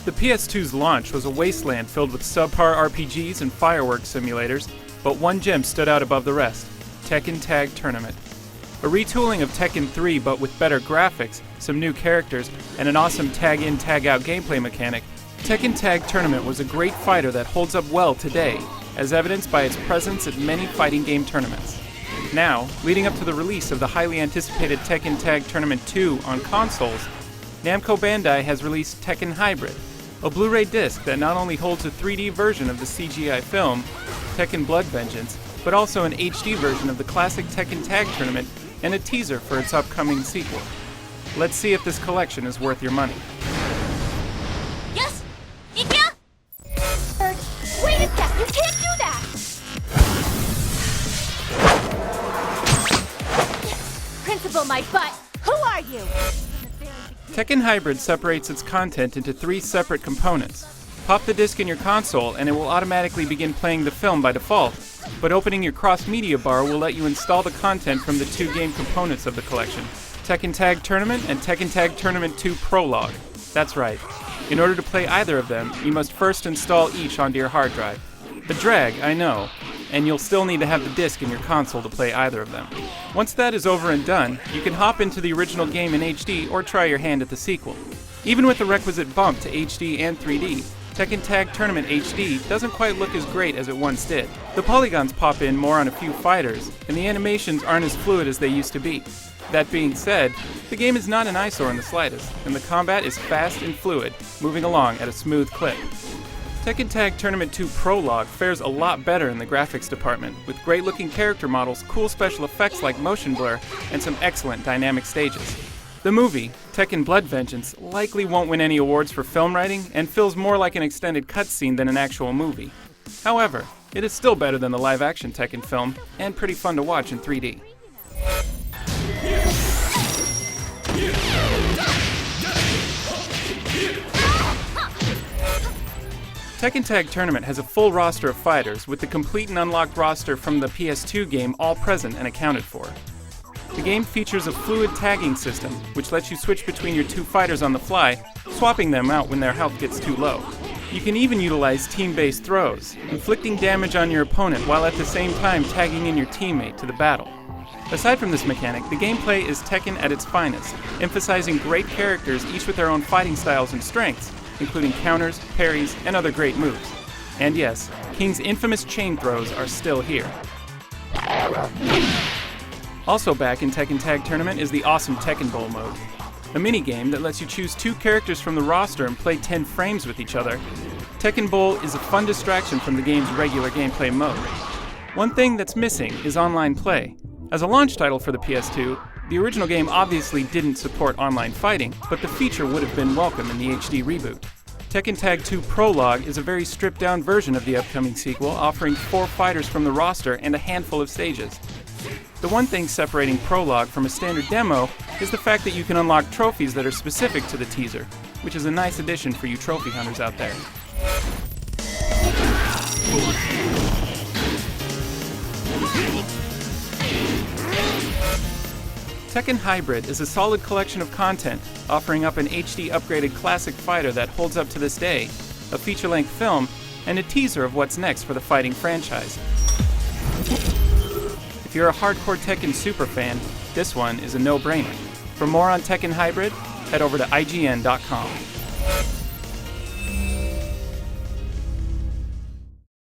The PS2's launch was a wasteland filled with subpar RPGs and fireworks simulators, but one gem stood out above the rest: Tekken Tag Tournament. A retooling of Tekken 3 but with better graphics, some new characters, and an awesome tag-in tag-out gameplay mechanic, Tekken Tag Tournament was a great fighter that holds up well today, as evidenced by its presence at many fighting game tournaments. Now, leading up to the release of the highly anticipated Tekken Tag Tournament 2 on consoles, Namco Bandai has released Tekken Hybrid, a Blu-ray disc that not only holds a 3D version of the CGI film, Tekken Blood Vengeance, but also an HD version of the classic Tekken Tag Tournament and a teaser for its upcoming sequel. Let's see if this collection is worth your money. Yes! Ikea! Wait a sec, you can't do that! Principal my butt, who are you? Tekken Hybrid separates its content into 3 separate components. Pop the disc in your console and it will automatically begin playing the film by default, but opening your cross-media bar will let you install the content from the 2 game components of the collection: Tekken Tag Tournament and Tekken Tag Tournament 2 Prologue. That's right. In order to play either of them, you must first install each onto your hard drive. A drag, I know, and you'll still need to have the disc in your console to play either of them. Once that is over and done, you can hop into the original game in HD or try your hand at the sequel. Even with the requisite bump to HD and 3D, Tekken Tag Tournament HD doesn't quite look as great as it once did. The polygons pop in more on a few fighters, and the animations aren't as fluid as they used to be. That being said, the game is not an eyesore in the slightest, and the combat is fast and fluid, moving along at a smooth clip. Tekken Tag Tournament 2 Prologue fares a lot better in the graphics department, with great-looking character models, cool special effects like motion blur, and some excellent dynamic stages. The movie, Tekken Blood Vengeance, likely won't win any awards for film writing and feels more like an extended cutscene than an actual movie. However, it is still better than the live-action Tekken film, and pretty fun to watch in 3D. Tekken Tag Tournament has a full roster of fighters, with the complete and unlocked roster from the PS2 game all present and accounted for. The game features a fluid tagging system, which lets you switch between your 2 fighters on the fly, swapping them out when their health gets too low. You can even utilize team-based throws, inflicting damage on your opponent while at the same time tagging in your teammate to the battle. Aside from this mechanic, the gameplay is Tekken at its finest, emphasizing great characters each with their own fighting styles and strengths, including counters, parries, and other great moves. And yes, King's infamous chain throws are still here. Also back in Tekken Tag Tournament is the awesome Tekken Bowl mode. A minigame that lets you choose 2 characters from the roster and play 10 frames with each other. Tekken Bowl is a fun distraction from the game's regular gameplay mode. One thing that's missing is online play. As a launch title for the PS2, the original game obviously didn't support online fighting, but the feature would have been welcome in the HD reboot. Tekken Tag 2 Prologue is a very stripped-down version of the upcoming sequel, offering 4 fighters from the roster and a handful of stages. The one thing separating Prologue from a standard demo is the fact that you can unlock trophies that are specific to the teaser, which is a nice addition for you trophy hunters out there. Tekken Hybrid is a solid collection of content, offering up an HD upgraded classic fighter that holds up to this day, a feature-length film, and a teaser of what's next for the fighting franchise. If you're a hardcore Tekken superfan, this one is a no-brainer. For more on Tekken Hybrid, head over to IGN.com.